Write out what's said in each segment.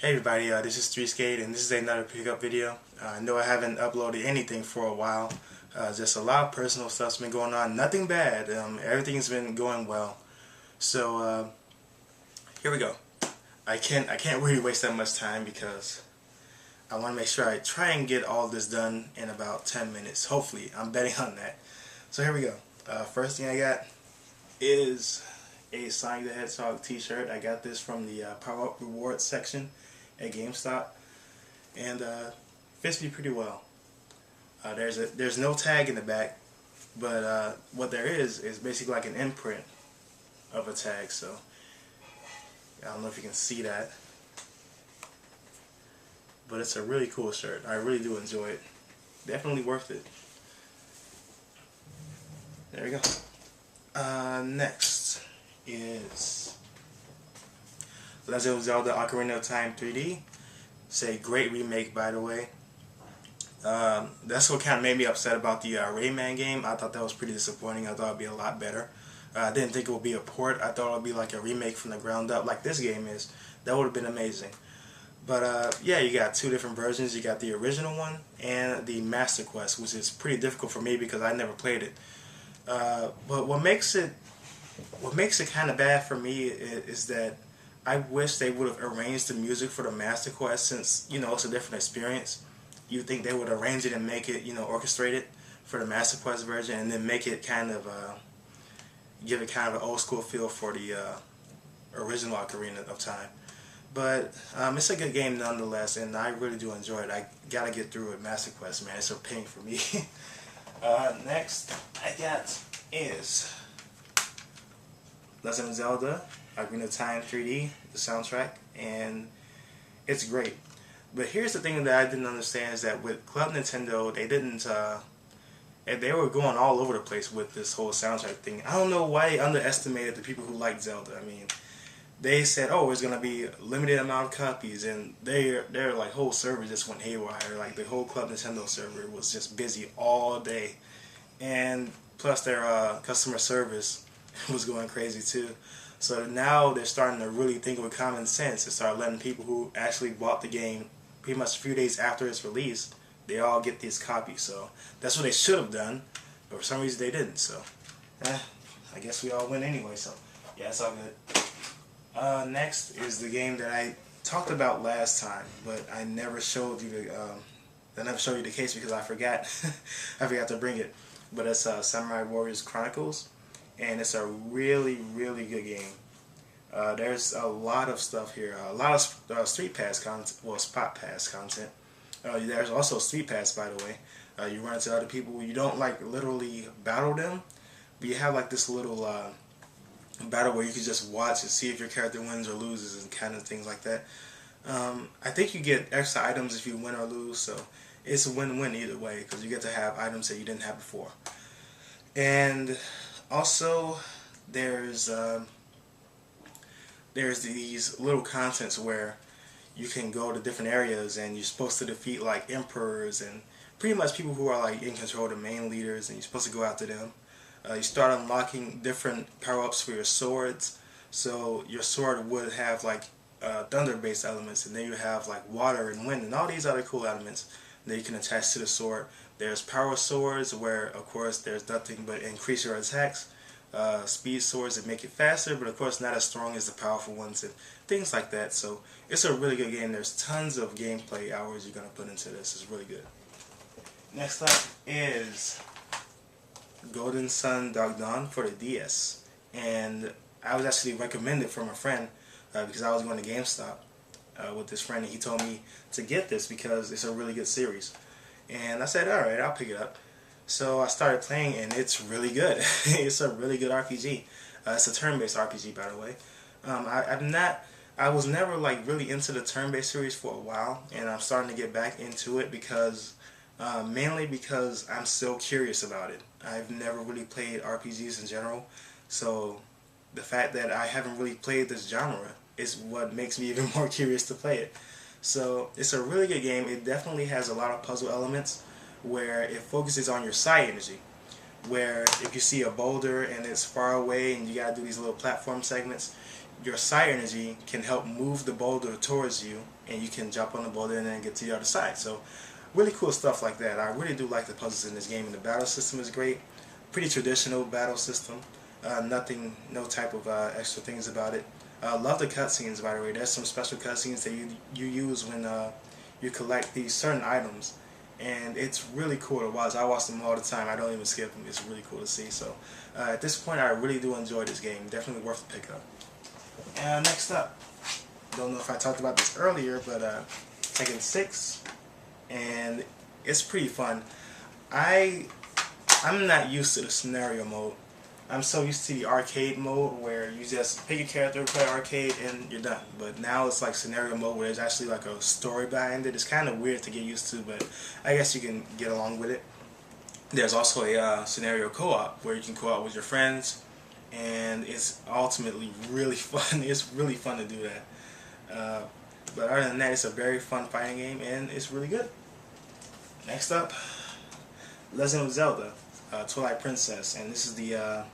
Hey everybody, this is 3Skate and this is another pickup video. I know I haven't uploaded anything for a while. Just a lot of personal stuff's been going on. Nothing bad. Everything's been going well. So here we go. I can't really waste that much time because I want to make sure I try and get all this done in about 10 minutes. Hopefully, I'm betting on that. So here we go. First thing I got is a Sonic the Hedgehog t-shirt. I got this from the Power Up Rewards section at GameStop, and fits me pretty well. There's no tag in the back, but what there is basically like an imprint of a tag. So I don't know if you can see that, but it's a really cool shirt. I really do enjoy it. Definitely worth it. There we go. Next is Legend of Zelda Ocarina of Time 3D. It's a great remake, by the way. That's what kind of made me upset about the Rayman game. I thought that was pretty disappointing. I thought it would be a lot better. I didn't think it would be a port. I thought it would be like a remake from the ground up, like this game is. That would have been amazing. But yeah, you got two different versions. You got the original one and the Master Quest, which is pretty difficult for me because I never played it. But what makes it kind of bad for me is that I wish they would have arranged the music for the Master Quest, since you know it's a different experience. You think they would arrange it and make it, you know, orchestrate it for the Master Quest version, and then make it kind of give it kind of an old school feel for the original Ocarina of Time. But it's a good game nonetheless, and I really do enjoy it. I gotta get through it. Master Quest, man, it's a pain for me. Next I got is Legend of Zelda Ocarina of Time 3D, the soundtrack, and it's great. But here's the thing that I didn't understand, is that with Club Nintendo, they didn't, they were going all over the place with this whole soundtrack thing. I don't know why they underestimated the people who like Zelda. I mean, they said, oh, it's going to be a limited amount of copies, and their like whole server just went haywire. Like the whole Club Nintendo server was just busy all day. And plus their customer service was going crazy too. So now they're starting to really think with common sense and start letting people who actually bought the game pretty much a few days after its release, they all get these copies. So that's what they should have done, but for some reason they didn't. So I guess we all win anyway. So yeah, it's all good. Next is the game that I talked about last time, but I never showed you the case because I forgot. I forgot to bring it. But it's Samurai Warriors Chronicles, and it's a really, really good game. There's a lot of stuff here, a lot of Street Pass content, well, Spot Pass content. There's also Street Pass, by the way. You run into other people, you don't like literally battle them, but you have like this little battle where you can just watch and see if your character wins or loses and kind of things like that. I think you get extra items if you win or lose, so it's a win-win either way because you get to have items that you didn't have before. And also there's these little contents where you can go to different areas and you're supposed to defeat like emperors and pretty much people who are like in control of the main leaders, and you're supposed to go after them. You start unlocking different power-ups for your swords. So your sword would have like thunder-based elements, and then you have like water and wind and all these other cool elements that you can attach to the sword. There's power swords where of course there's nothing but increase your attacks. Speed swords that make it faster, but of course not as strong as the powerful ones, and things like that. So it's a really good game. There's tons of gameplay hours you're going to put into this. It's really good. Next up is Golden Sun Dog Dawn for the DS, and I was actually recommended from a friend because I was going to GameStop with this friend, and he told me to get this because it's a really good series. And I said, alright, I'll pick it up. So I started playing, and it's really good. It's a really good RPG. It's a turn-based RPG, by the way. I was never like really into the turn-based series for a while, and I'm starting to get back into it because, mainly because I'm still curious about it. I've never really played RPGs in general, so the fact that I haven't really played this genre is what makes me even more curious to play it. So it's a really good game. It definitely has a lot of puzzle elements where it focuses on your psi energy. Where if you see a boulder and it's far away and you gotta do these little platform segments, your psi energy can help move the boulder towards you, and you can jump on the boulder and then get to the other side. So really cool stuff like that. I really do like the puzzles in this game, and the battle system is great. Pretty traditional battle system. Nothing, no type of extra things about it. Love the cutscenes, by the way. There's some special cutscenes that you use when you collect these certain items, and it's really cool to watch. I watch them all the time. I don't even skip them. It's really cool to see. So at this point, I really do enjoy this game. Definitely worth the pickup. And next up, don't know if I talked about this earlier, but Tekken 6, and it's pretty fun. I'm not used to the scenario mode. I'm so used to the arcade mode where you just pick your character, play arcade, and you're done. But now it's like scenario mode where there's actually like a story behind it. It's kind of weird to get used to, but I guess you can get along with it. There's also a scenario co-op where you can co-op with your friends, and it's ultimately really fun. It's really fun to do that. But other than that, it's a very fun fighting game, and it's really good. Next up, Legend of Zelda, Twilight Princess, and this is the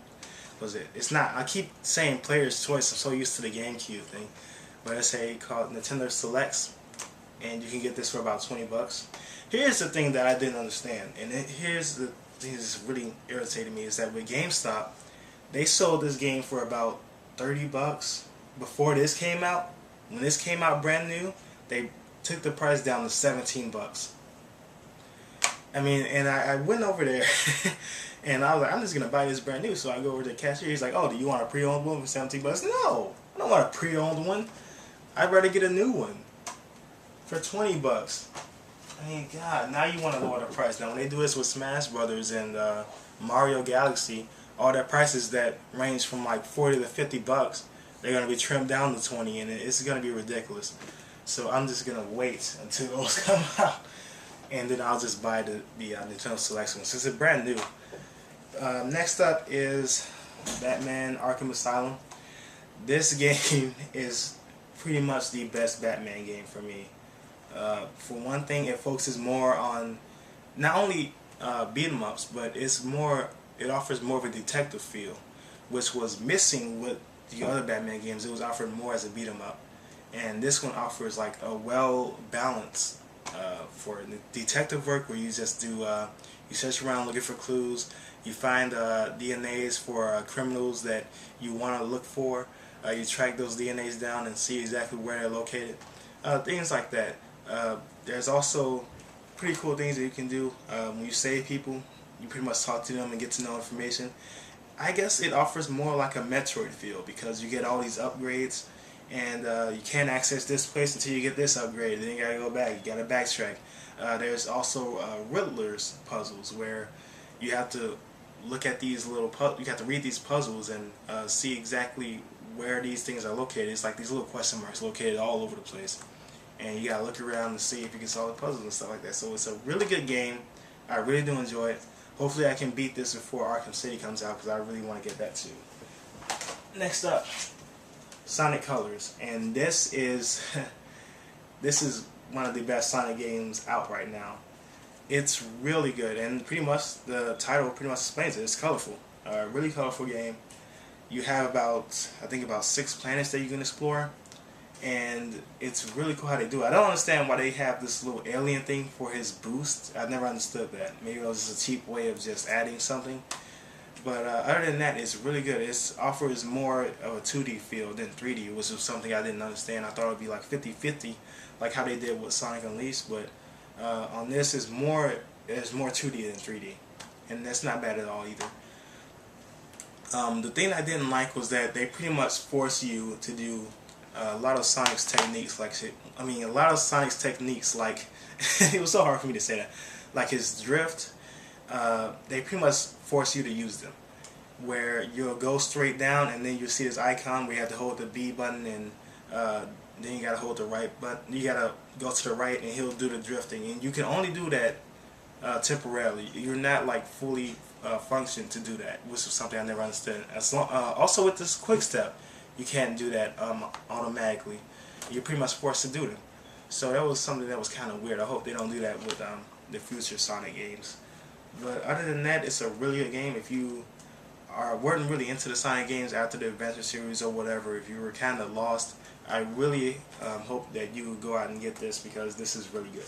it's not, I keep saying Player's Choice, I'm so used to the GameCube thing, but it's called Nintendo Selects, and you can get this for about 20 bucks. Here's the thing that I didn't understand, and here's the thing that's really irritated me, is that with GameStop, they sold this game for about 30 bucks before this came out. When this came out brand new, they took the price down to 17 bucks. I mean, and I went over there and I was like, I'm just going to buy this brand new. So I go over to the cashier. He's like, oh, do you want a pre-owned one for 17 bucks? No, I don't want a pre-owned one. I'd rather get a new one for 20 bucks. I mean, God, now you want to lower the price. Now, when they do this with Smash Brothers and Mario Galaxy, all their prices that range from like 40 to 50 bucks, they're going to be trimmed down to 20, and it's going to be ridiculous. So I'm just going to wait until those come out, and then I'll just buy the Nintendo Select one since it's brand new. Next up is Batman Arkham Asylum. This game is pretty much the best Batman game for me. For one thing, it focuses more on not only beat 'em ups, but it offers more of a detective feel, which was missing with the other Batman games. It was offered more as a beat 'em up, and this one offers like a well balanced for detective work, where you just do you search around looking for clues, you find DNAs for criminals that you want to look for, you track those DNAs down and see exactly where they're located, things like that. There's also pretty cool things that you can do when you save people. You pretty much talk to them and get to know information. I guess it offers more like a Metroid feel, because you get all these upgrades, and you can't access this place until you get this upgrade. Then you gotta go back, you gotta backtrack. There's also Riddler's puzzles, where you have to look at these little you have to read these puzzles and see exactly where these things are located. It's like these little question marks located all over the place, and you gotta look around to see if you can solve the puzzles and stuff like that. So it's a really good game. I really do enjoy it. Hopefully I can beat this before Arkham City comes out, because I really want to get that too. Next up, Sonic Colors, and this is one of the best Sonic games out right now. It's really good, and pretty much the title pretty much explains it. It's colorful, really colorful game. You have I think about 6 planets that you can explore, and it's really cool how they do it. I don't understand why they have this little alien thing for his boost. I've never understood that. Maybe it was just a cheap way of just adding something. But other than that, it's really good. It offers more of a 2D feel than 3D, which was something I didn't understand. I thought it would be like 50-50, like how they did with Sonic Unleashed. But on this, it's more 2D than 3D, and that's not bad at all either. The thing I didn't like was that they pretty much force you to do a lot of Sonic's techniques, like it was so hard for me to say that, like his drift. They pretty much force you to use them, where you'll go straight down and then you see this icon where you have to hold the B button, and then you gotta hold the right button. You gotta go to the right and he'll do the drifting, and you can only do that temporarily. You're not like fully functioned to do that, which was something I never understood. Also with this quick step, you can't do that automatically. You're pretty much forced to do them. So that was something that was kind of weird. I hope they don't do that with the future Sonic games. But other than that, it's a really good game. If you weren't really into the Sonic games after the Adventure series or whatever, if you were kind of lost, I really hope that you would go out and get this because this is really good.